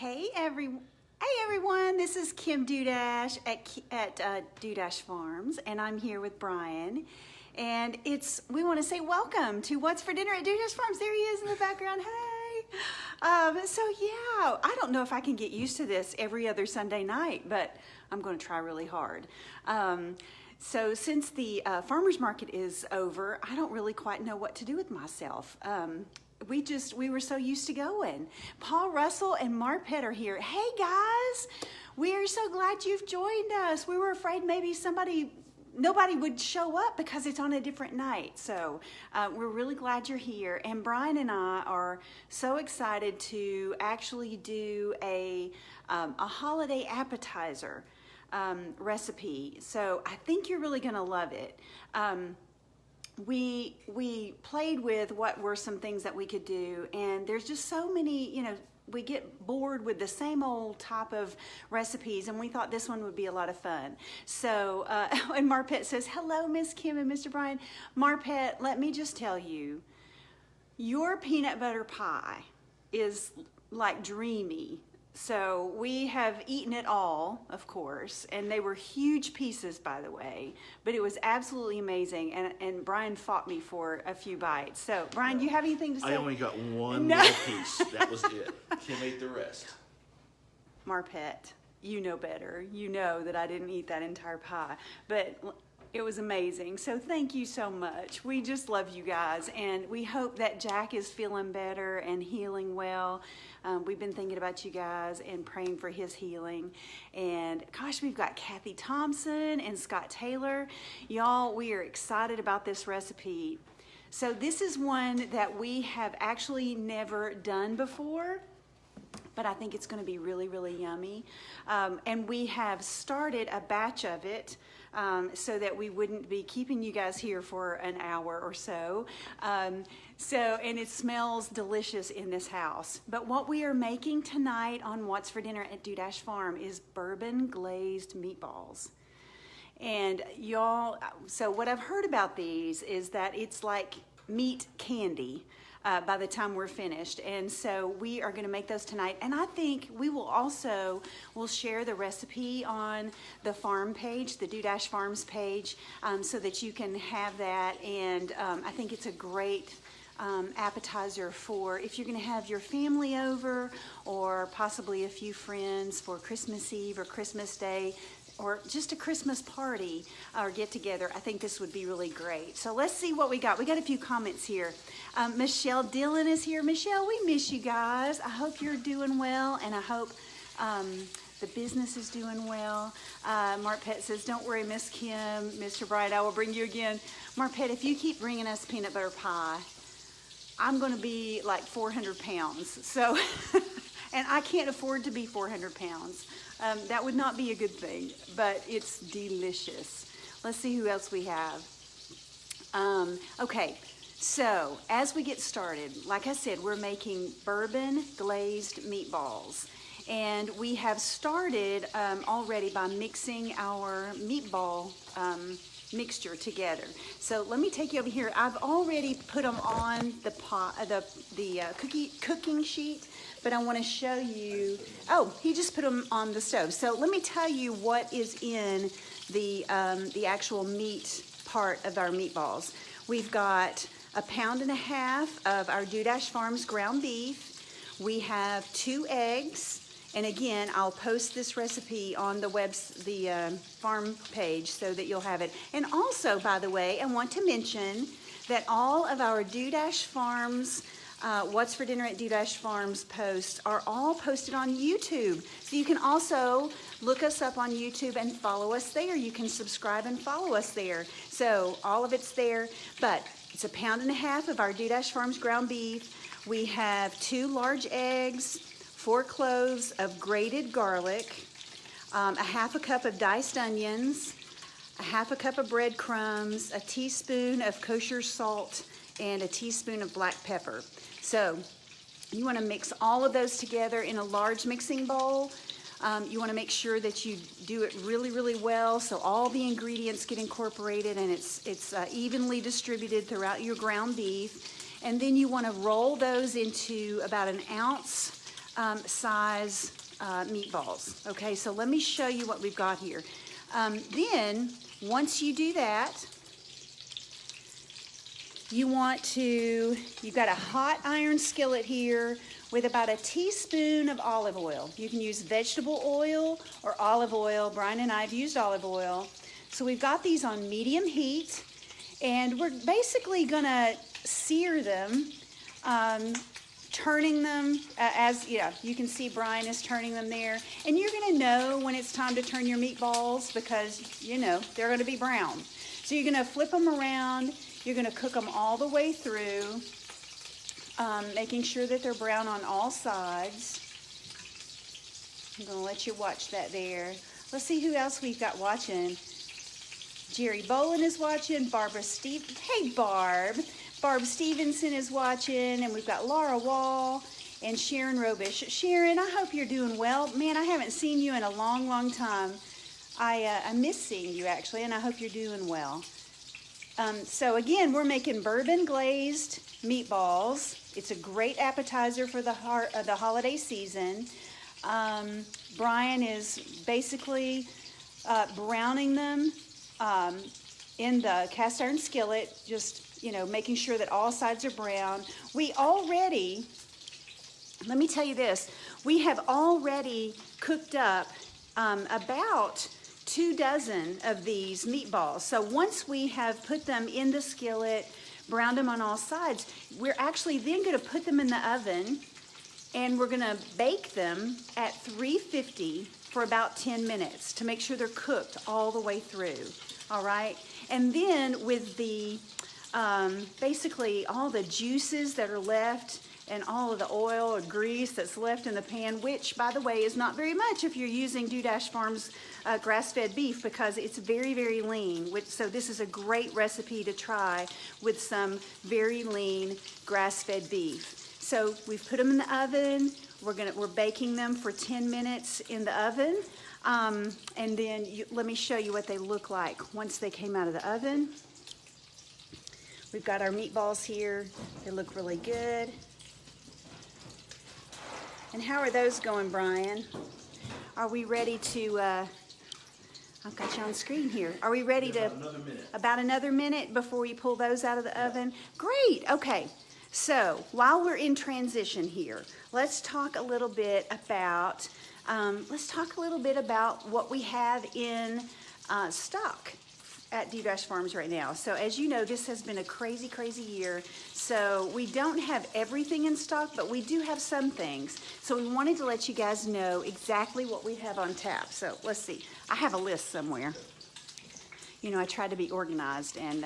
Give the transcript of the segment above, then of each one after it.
Hey everyone, this is Kim Dudash at Dudash Farms, and I'm here with Brian. And we want to say welcome to What's for Dinner at Dudash Farms. There he is in the background. Hey! So yeah, I don't know if I can get used to this every other Sunday night, but I'm going to try really hard. So since the farmer's market is over, I don't really quite know what to do with myself. We were so used to going. Paul Russell and Marpet are here. Hey guys, we are so glad you've joined us. We were afraid maybe nobody would show up because it's on a different night. So we're really glad you're here. And Brian and I are so excited to actually do a holiday appetizer recipe. So I think you're really gonna love it. We played with what were some things that we could do, and there's just so many, we get bored with the same old type of recipes, and we thought this one would be a lot of fun. So, and Marpet says, hello, Miss Kim and Mr. Brian. Marpet, let me just tell you, your peanut butter pie is like dreamy. So we have eaten it all, of course, and they were huge pieces, by the way, but it was absolutely amazing, and Brian fought me for a few bites. So, Brian, do you have anything to say? I only got one little piece. That was it. Kim ate the rest. Marpet, you know better. You know that I didn't eat that entire pie, but it was amazing. So thank you so much. We just love you guys, and we hope that Jack is feeling better and healing well. We've been thinking about you guys and praying for his healing. And gosh, we've got Kathy Thompson and Scott Taylor. Y'all, we are excited about this recipe. So this is one that we have actually never done before, but I think it's going to be really, really yummy. And we have started a batch of it so that we wouldn't be keeping you guys here for an hour or so. And it smells delicious in this house. But what we are making tonight on What's for Dinner at Dudash Farm is Bourbon Glazed Meatballs. And y'all, so what I've heard about these is that it's like meat candy by the time we're finished. And so we are going to make those tonight. And I think we'll share the recipe on the farm page, the Dudash Farms page, so that you can have that. And I think it's a great appetizer for if you're going to have your family over, or possibly a few friends for Christmas Eve or Christmas Day, or just a Christmas party or get together. I think this would be really great. So let's see what we got. We got a few comments here. Michelle Dillon is here. Michelle, we miss you guys. I hope you're doing well, and I hope the business is doing well. Marpet says, don't worry, Miss Kim, Mr. Brian, I will bring you again. Marpet, if you keep bringing us peanut butter pie, I'm going to be like 400 pounds. So, and I can't afford to be 400 pounds. That would not be a good thing, but it's delicious. Let's see who else we have. Okay, so as we get started, like I said, we're making bourbon glazed meatballs. And we have started already by mixing our meatball mixture together. So let me take you over here. I've already put them on the cooking sheet, but I want to show you. Oh, he just put them on the stove. So let me tell you what is in the actual meat part of our meatballs. We've got 1.5 pounds of our Dudash Farms ground beef. We have 2 eggs. And again, I'll post this recipe on the farm page so that you'll have it. And also, by the way, I want to mention that all of our Dudash Farms, What's for Dinner at Dudash Farms posts are all posted on YouTube. So you can also look us up on YouTube and follow us there. You can subscribe and follow us there. So all of it's there, but it's 1.5 pounds of our Dudash Farms ground beef. We have 2 large eggs, 4 cloves of grated garlic, 1/2 cup of diced onions, 1/2 cup of breadcrumbs, a teaspoon of kosher salt, and a teaspoon of black pepper. So you want to mix all of those together in a large mixing bowl. You want to make sure that you do it really, really well so all the ingredients get incorporated and it's evenly distributed throughout your ground beef. And then you want to roll those into about 1 ounce size meatballs. Okay, so let me show you what we've got here. Then, once you do that, you've got a hot iron skillet here with about a teaspoon of olive oil. You can use vegetable oil or olive oil. Brian and I have used olive oil. So we've got these on medium heat, and we're basically gonna sear them, turning them you can see Brian is turning them there. And you're gonna know when it's time to turn your meatballs because they're gonna be brown. So you're gonna flip them around. You're going to cook them all the way through, making sure that they're brown on all sides. I'm going to let you watch that there. Let's see who else we've got watching. Jerry Bolin is watching. Hey, Barb. Barb Stevenson is watching. And we've got Laura Wall and Sharon Robish. Sharon, I hope you're doing well. Man, I haven't seen you in a long, long time. I miss seeing you, actually, and I hope you're doing well. So again, we're making bourbon glazed meatballs. It's a great appetizer for the holiday season. Brian is basically browning them in the cast iron skillet, just making sure that all sides are brown. Let me tell you this, we have already cooked up about 2 dozen of these meatballs. So once we have put them in the skillet, browned them on all sides, we're actually then going to put them in the oven, and we're going to bake them at 350 for about 10 minutes to make sure they're cooked all the way through. All right? And then with the basically all the juices that are left and all of the oil or grease that's left in the pan, which, by the way, is not very much if you're using Dudash Farms grass-fed beef, because it's very, very lean. So this is a great recipe to try with some very lean grass-fed beef. So we've put them in the oven. We're baking them for 10 minutes in the oven. And then let me show you what they look like once they came out of the oven. We've got our meatballs here. They look really good. And how are those going, Brian? Are we ready to, I've got you on screen here. Are we ready to? About another minute before we pull those out of the oven? Great, okay. So while we're in transition here, let's talk a little bit about, what we have in stock at Dudash Farms right now. So as you know, this has been a crazy, crazy year. So we don't have everything in stock, but we do have some things. So we wanted to let you guys know exactly what we have on tap. So let's see. I have a list somewhere. I tried to be organized, and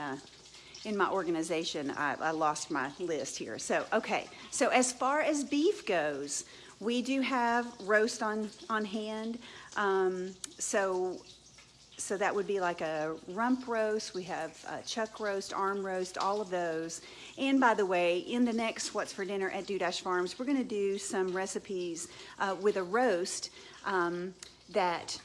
in my organization, I lost my list here. So, okay. So as far as beef goes, we do have roast on hand. So that would be like a rump roast. We have chuck roast, arm roast, all of those. And by the way, in the next What's for Dinner at Dudash Farms, we're going to do some recipes with a roast that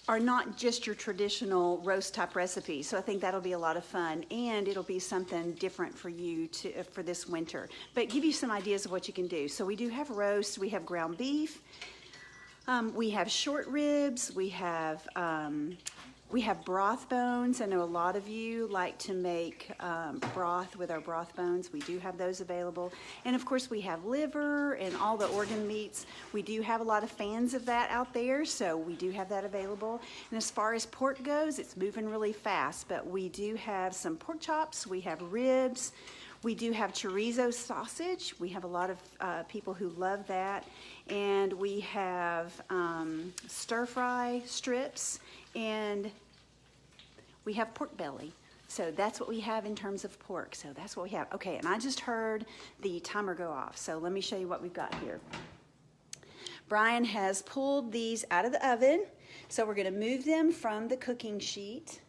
are not just your traditional roast type recipe. So I think that'll be a lot of fun, and it'll be something different for you for this winter. But give you some ideas of what you can do. So we do have roast, we have ground beef, we have short ribs, we have broth bones. I know a lot of you like to make broth with our broth bones. We do have those available. And of course we have liver and all the organ meats. We do have a lot of fans of that out there, so we do have that available. And as far as pork goes, it's moving really fast, but we do have some pork chops, we have ribs, we do have chorizo sausage. We have a lot of people who love that. And we have stir fry strips, and we have pork belly. So that's what we have in terms of pork. So that's what we have. Okay, and I just heard the timer go off. So let me show you what we've got here. Brian has pulled these out of the oven. So we're going to move them from the cooking sheet.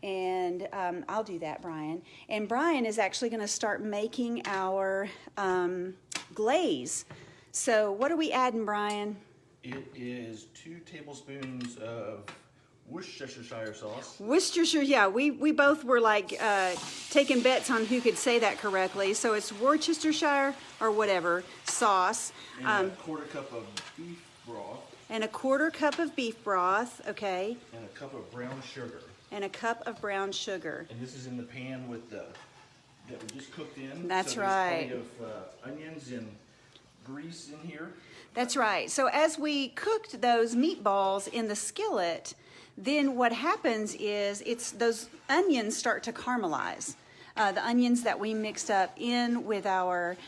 And I'll do that, Brian. And Brian is actually going to start making our glaze. So what are we adding, Brian? It is 2 tablespoons of Worcestershire sauce. Worcestershire, yeah, we both were like taking bets on who could say that correctly. So it's Worcestershire or whatever sauce. And a quarter cup of beef broth. And a quarter cup of beef broth, okay. And a cup of brown sugar. And a cup of brown sugar. And this is in the pan with the that we just cooked in. That's so right. There's plenty of onions and grease in here. That's right. So as we cooked those meatballs in the skillet, then what happens is those onions start to caramelize. The onions that we mixed up in with our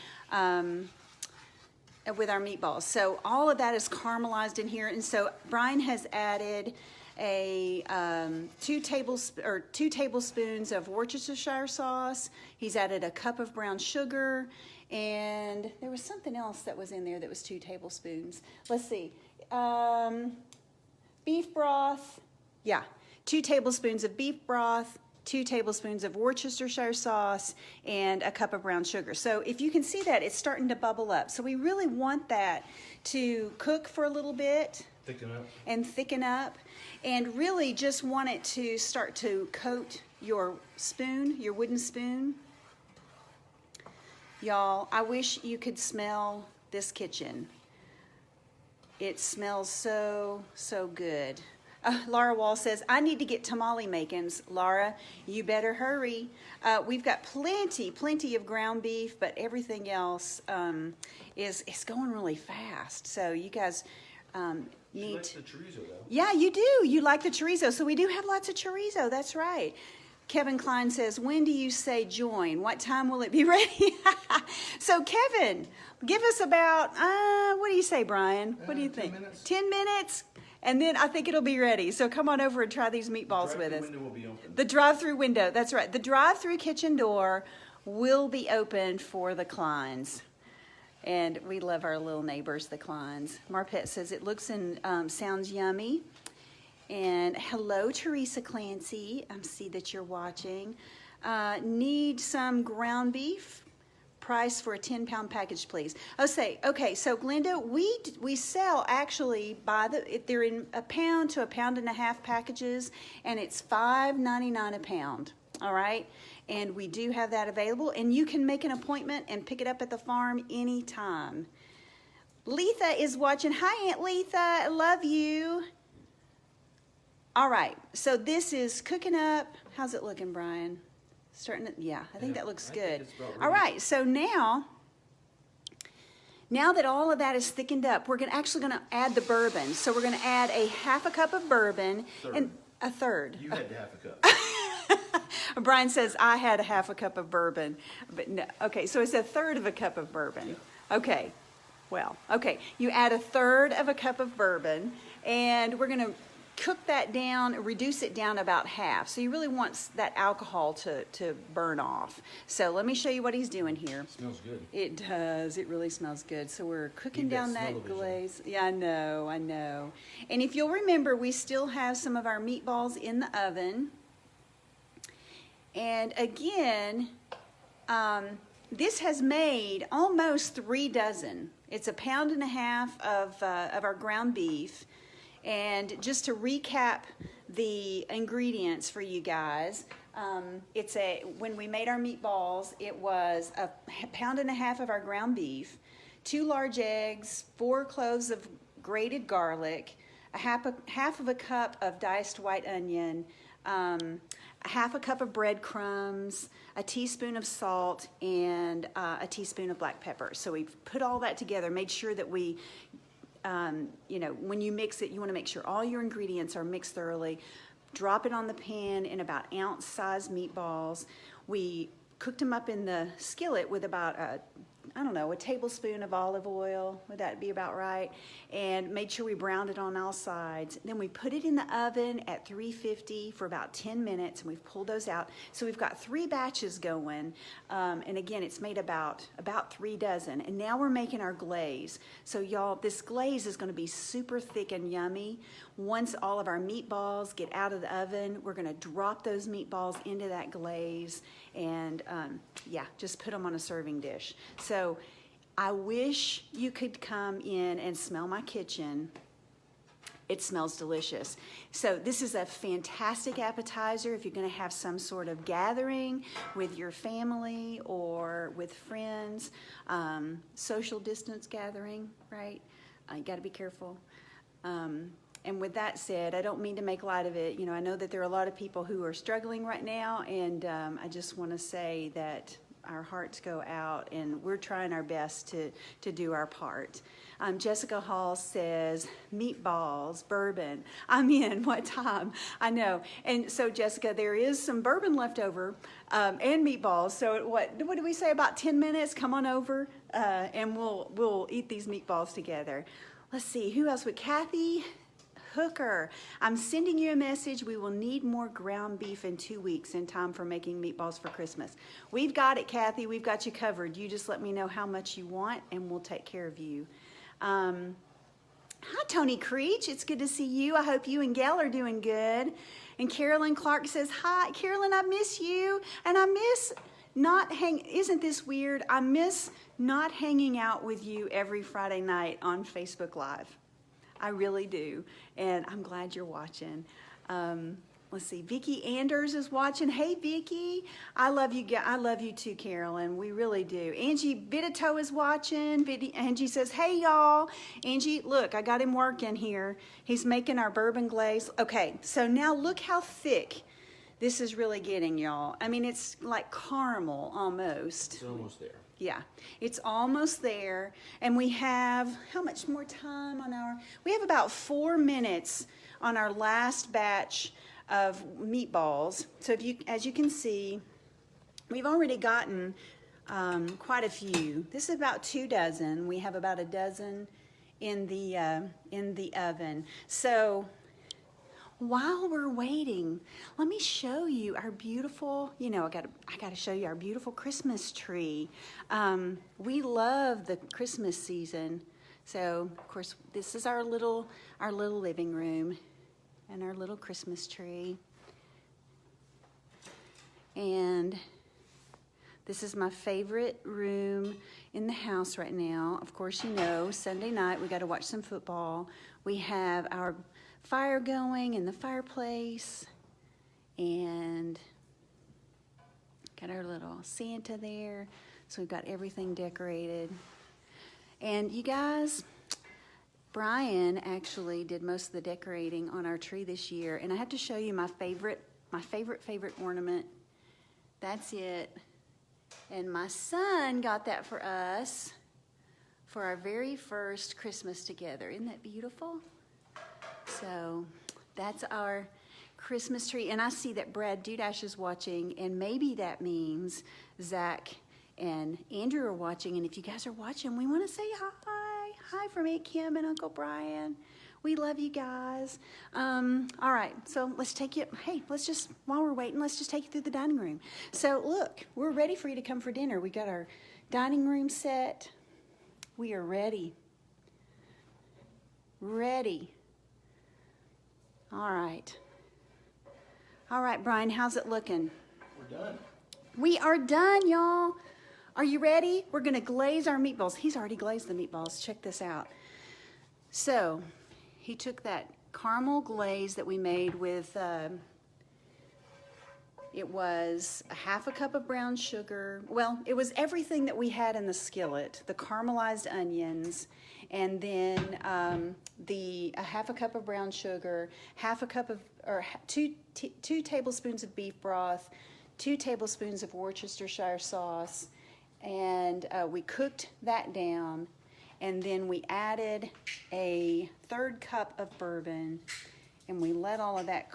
meatballs. So all of that is caramelized in here. And so Brian has added a 2 tablespoons of Worcestershire sauce. He's added a cup of brown sugar, and there was something else that was in there that was 2 tablespoons. Let's see, beef broth. Yeah, 2 tablespoons of beef broth, 2 tablespoons of Worcestershire sauce, and a cup of brown sugar. So if you can see that, it's starting to bubble up. So we really want that to cook for a little bit. Thicken up. And thicken up. And really just want it to start to coat your spoon, your wooden spoon. Y'all, I wish you could smell this kitchen. It smells so, so good. Laura Wall says, I need to get tamale makings. Laura, you better hurry. We've got plenty of ground beef, but everything else is going really fast. So you guys She need... likes the chorizo, though. Yeah, you do. You like the chorizo. So we do have lots of chorizo. That's right. Kevin Klein says, when do you say join? What time will it be ready? So Kevin, give us about, what do you say, Brian? What do you think? 10 minutes. 10 minutes? And then I think it'll be ready. So come on over and try these meatballs with us. The drive-through window will be open. The drive-through window, that's right. The drive-through kitchen door will be open for the Kleins. And we love our little neighbors, the Kleins. Marpet says it looks and sounds yummy. And hello, Teresa Clancy. I see that you're watching. Need some ground beef? Price for a 10-pound package, please. Okay, so Glenda, we sell actually they're in a pound to a pound and a half packages, and it's $5.99 a pound. All right, and we do have that available, and you can make an appointment and pick it up at the farm anytime. Letha is watching. Hi, Aunt Letha. I love you. All right, so this is cooking up. How's it looking, Brian? Starting to, yeah, I think that looks good. All right, so now that all of that is thickened up, we're actually going to add the bourbon. So we're going to add a half a cup of bourbon. And a third. You had half a cup. Brian says I had a half a cup of bourbon, but no. Okay, so it's a third of a cup of bourbon. Yeah. Okay, well, okay. You add a third of a cup of bourbon, and we're going to cook that down, reduce it down about half. So you really want that alcohol to burn off. So let me show you what he's doing here. It smells good. It does. It really smells good. So we're cooking down that glaze. Yeah, I know. And if you'll remember, we still have some of our meatballs in the oven. And again, this has made almost 3 dozen. It's a pound and a half of our ground beef. And just to recap the ingredients for you guys, when we made our meatballs, it was a pound and a half of our ground beef, 2 large eggs, 4 cloves of grated garlic, a half of a cup of diced white onion, a half a cup of breadcrumbs, a teaspoon of salt, and a teaspoon of black pepper. So we've put all that together, made sure that we when you mix it, you want to make sure all your ingredients are mixed thoroughly. Drop it on the pan in about ounce-sized meatballs. We cooked them up in the skillet with about a tablespoon of olive oil. Would that be about right? And made sure we browned it on all sides. Then we put it in the oven at 350 for about 10 minutes, and we've pulled those out. So we've got 3 batches going, and again, it's made about 3 dozen. And now we're making our glaze. So y'all, this glaze is going to be super thick and yummy. Once all of our meatballs get out of the oven, we're going to drop those meatballs into that glaze, and just put them on a serving dish. So I wish you could come in and smell my kitchen. It smells delicious. So this is a fantastic appetizer if you're going to have some sort of gathering with your family or with friends, social distance gathering, right? You got to be careful. And with that said, I don't mean to make light of it. You know, I know that there are a lot of people who are struggling right now, and I just want to say that our hearts go out, and we're trying our best to do our part. Jessica Hall says, meatballs, bourbon. I'm in. What time? I know. And so, Jessica, there is some bourbon left over and meatballs. So what do we say, about 10 minutes? Come on over, and we'll eat these meatballs together. Let's see. Who else? With Kathy Hooker, I'm sending you a message. We will need more ground beef in 2 weeks in time for making meatballs for Christmas. We've got it, Kathy. We've got you covered. You just let me know how much you want, and we'll take care of you. Hi, Tony Creech. It's good to see you. I hope you and Gail are doing good. And Carolyn Clark says, hi, Carolyn, I miss you. And I miss isn't this weird? I miss not hanging out with you every Friday night on Facebook Live. I really do, and I'm glad you're watching. Let's see, Vicki Anders is watching. Hey, Vicki, I love you. I love you too, Carolyn. We really do. Angie Vidito is watching. Angie says, hey, y'all. Angie, look, I got him working here. He's making our bourbon glaze. Okay, so now look how thick this is really getting, y'all. I mean, it's like caramel almost. It's almost there. Yeah, it's almost there. And we have, how much more time on we have about 4 minutes on our last batch of meatballs. So as you can see, we've already gotten quite a few. This is about 2 dozen. We have about a dozen in the oven. So while we're waiting, let me show you our beautiful, I got to show you our beautiful Christmas tree. We love the Christmas season. So, of course, this is our little living room and our little Christmas tree. And this is my favorite room in the house right now. Of course, Sunday night we got to watch some football. We have our fire going in the fireplace, and got our little Santa there. So we've got everything decorated. And you guys, Brian actually did most of the decorating on our tree this year, and I have to show you my favorite ornament. That's it. And my son got that for us for our very first Christmas together. Isn't that beautiful? So that's our Christmas tree. And I see that Brad Dudash is watching, and maybe that means Zach and Andrew are watching. And if you guys are watching, we want to say hi. Hi from Aunt Kim and Uncle Brian. We love you guys. All right, so let's take you, while we're waiting, let's just take you through the dining room. So look, we're ready for you to come for dinner. We got our dining room set. We are ready. Ready. All right. All right, Brian, how's it looking? We're done. We are done, y'all. Are you ready? We're going to glaze our meatballs. He's already glazed the meatballs. Check this out. So he took that caramel glaze that we made with, it was a half a cup of brown sugar. Well, it was everything that we had in the skillet, the caramelized onions, and then a half a cup of brown sugar, two tablespoons of beef broth, 2 tablespoons of Worcestershire sauce, and we cooked that down, and then we added a 1/3 cup of bourbon, and we let all of that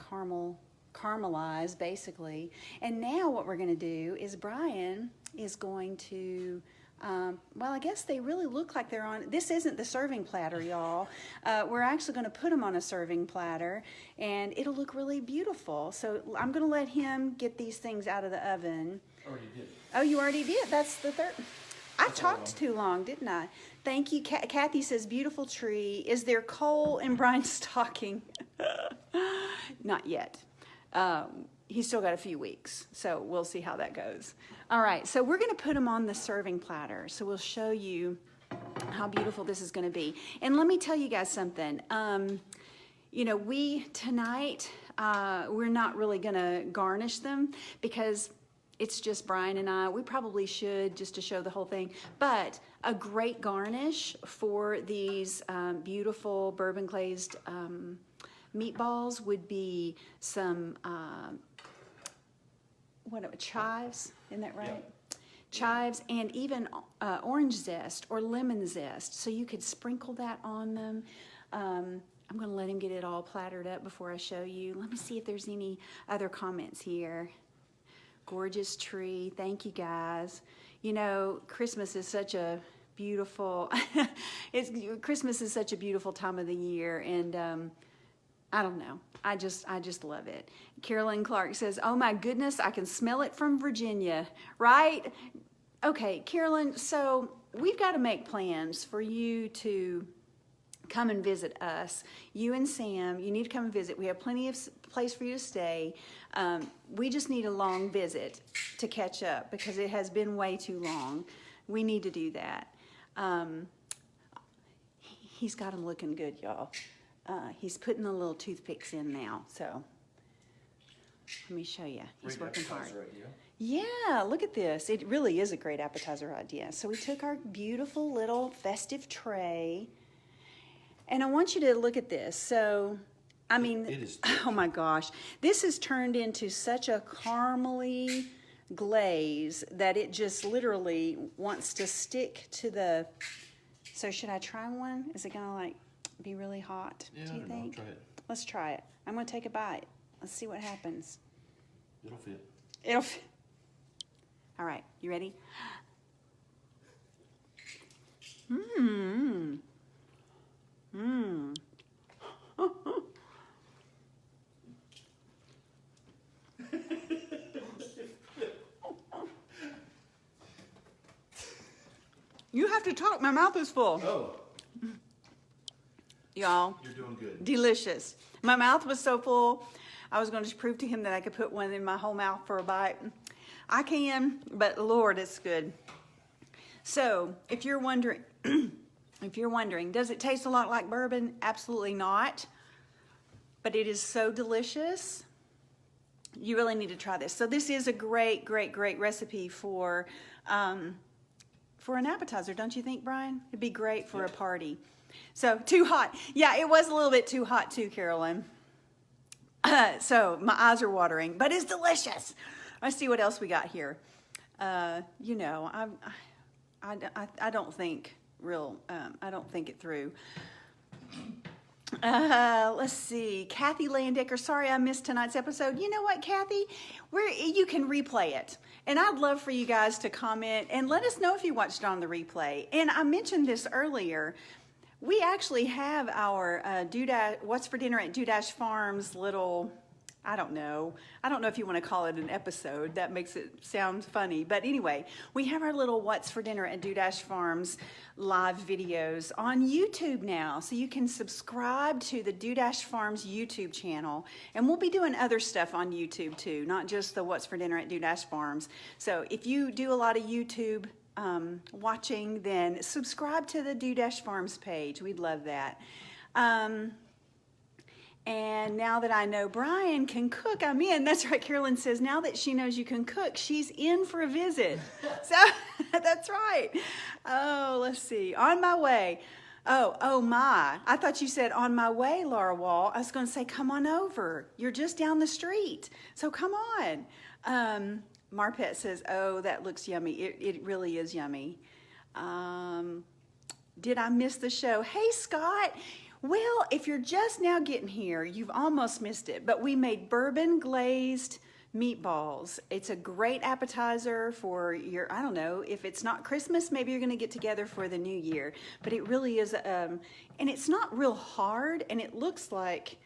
caramelize basically. And now what we're going to do is Brian is going to well, I guess they really look like they're on. This isn't the serving platter, y'all. We're actually going to put them on a serving platter, and it'll look really beautiful. So I'm going to let him get these things out of the oven. Already did. Oh, you already did? That's the third. I talked too long, didn't I? Thank you. Kathy says, beautiful tree. Is there coal in Brian's stocking? Not yet. He's still got a few weeks, so we'll see how that goes. All right, so we're going to put them on the serving platter. So we'll show you how beautiful this is going to be. And let me tell you guys something. tonight, we're not really gonna garnish them because it's just Brian and I. We probably should just to show the whole thing, but a great garnish for these beautiful bourbon glazed meatballs would be some chives, isn't that right? Yep. Chives and even orange zest or lemon zest. So you could sprinkle that on them. I'm going to let him get it all plattered up before I show you. Let me see if there's any other comments here. Gorgeous tree. Thank you, guys. Christmas is such a beautiful, Christmas is such a beautiful time of the year. And I don't know. I just love it. Carolyn Clark says, oh my goodness, I can smell it from Virginia, right? Okay, Carolyn, so we've got to make plans for you to come and visit us. You and Sam, you need to come and visit. We have plenty of place for you to stay. We just need a long visit to catch up because it has been way too long. We need to do that. He's got them looking good, y'all. He's putting the little toothpicks in now, so let me show you. He's working hard. Yeah, look at this. It really is a great appetizer idea. So we took our beautiful little festive tray, and I want you to look at this. So, I mean, it is oh my gosh, this has turned into such a caramely glaze that it just literally wants to stick to the, so should I try one? Is it gonna be really hot, yeah, do you think? Try it. Let's try it. I'm gonna take a bite. Let's see what happens. It'll fit. It'll fit. All right, you ready? Mmm. Mmm. You have to talk. My mouth is full. Oh. Y'all. You're doing good. Delicious. My mouth was so full. I was going to prove to him that I could put one in my whole mouth for a bite. I can, but Lord, it's good. So, if you're wondering, does it taste a lot like bourbon? Absolutely not. But it is so delicious. You really need to try this. So this is a great, great, great recipe for an appetizer, don't you think, Brian? It'd be great for a party. So, too hot. Yeah, it was a little bit too hot too, Carolyn. So, my eyes are watering, but it's delicious. Let's see what else we got here. I don't think I don't think it through. Let's see. Kathy Landecker, sorry I missed tonight's episode. You know what, Kathy? You can replay it. And I'd love for you guys to comment and let us know if you watched it on the replay. And I mentioned this earlier. We actually have our What's for Dinner at Dudash Farms little, I don't know if you want to call it an episode. That makes it sound funny. But anyway, we have our little What's for Dinner at Dudash Farms live videos on YouTube now. So you can subscribe to the Dudash Farms YouTube channel. And we'll be doing other stuff on YouTube too, not just the What's for Dinner at Dudash Farms. So if you do a lot of YouTube watching, then subscribe to the Dudash Farms page. We'd love that. And now that I know Brian can cook, I'm in. That's right, Carolyn says, now that she knows you can cook, she's in for a visit. So, that's right. Oh, let's see. On my way. Oh my. I thought you said on my way, Laura Wall. I was going to say, come on over. You're just down the street. So come on. Marpet says, oh, that looks yummy. It really is yummy. Did I miss the show? Hey, Scott. Well, if you're just now getting here, you've almost missed it. But we made bourbon glazed meatballs. It's a great appetizer for your, I don't know, if it's not Christmas, maybe you're going to get together for the new year. But it really is, and it's not real hard, and it looks like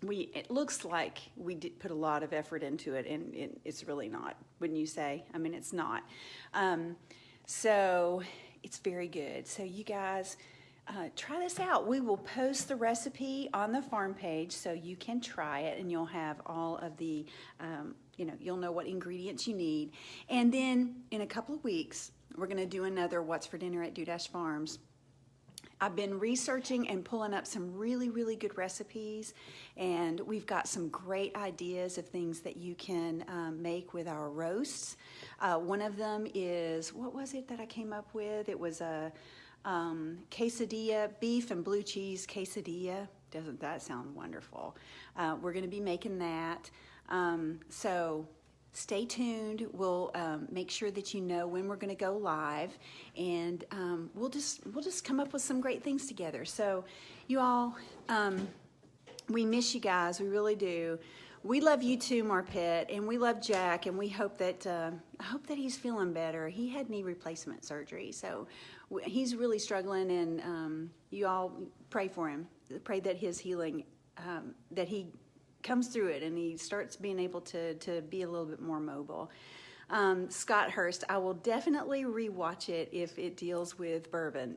we did put a lot of effort into it, and it's really not, wouldn't you say? I mean, it's not. So it's very good. So you guys, try this out. We will post the recipe on the farm page so you can try it, and you'll have all of the, you'll know what ingredients you need. And then in a couple of weeks, we're going to do another What's for Dinner at Dudash Farms. I've been researching and pulling up some really, really good recipes, and we've got some great ideas of things that you can make with our roasts. One of them is, what was it that I came up with? It was a quesadilla, beef and blue cheese quesadilla. Doesn't that sound wonderful? We're going to be making that. So stay tuned. We'll make sure that you know when we're going to go live, and we'll just come up with some great things together. So you all, we miss you guys. We really do. We love you too, Marpet, and we love Jack, and we hope that I hope that he's feeling better. He had knee replacement surgery, so he's really struggling, and you all pray for him. Pray that his healing, that he comes through it and he starts being able to be a little bit more mobile. Scott Hurst, I will definitely rewatch it if it deals with bourbon.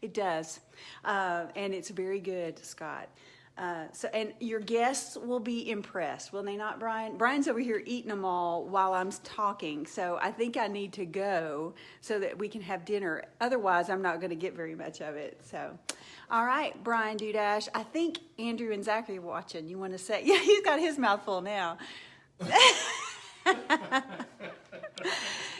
It does, and it's very good, Scott. So, and your guests will be impressed, will they not, Brian? Brian's over here eating them all while I'm talking, so I think I need to go so that we can have dinner. Otherwise, I'm not going to get very much of it. So, all right, Brian Dudash. I think Andrew and Zachary are watching. You want to say? Yeah, he's got his mouth full now.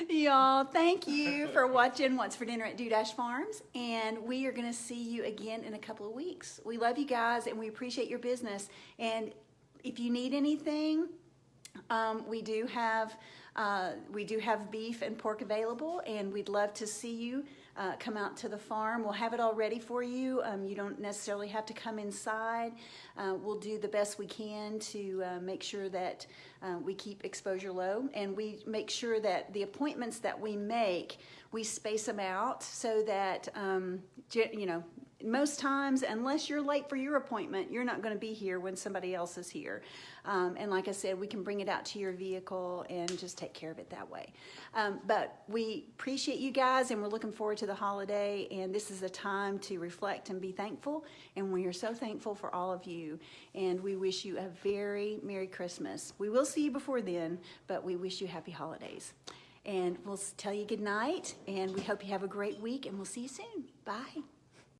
Y'all, thank you for watching What's for Dinner at Dudash Farms, and we are going to see you again in a couple of weeks. We love you guys, and we appreciate your business. And if you need anything, we do have beef and pork available, and we'd love to see you come out to the farm. We'll have it all ready for you. You don't necessarily have to come inside. We'll do the best we can to make sure that we keep exposure low, and we make sure that the appointments that we make, we space them out so that, you know, most times, unless you're late for your appointment, you're not going to be here when somebody else is here. And like I said, we can bring it out to your vehicle and just take care of it that way. But we appreciate you guys, and we're looking forward to the holiday. And this is a time to reflect and be thankful. And we are so thankful for all of you. And we wish you a very Merry Christmas. We will see you before then, but we wish you happy holidays. And we'll tell you good night, and we hope you have a great week, and we'll see you soon. Bye.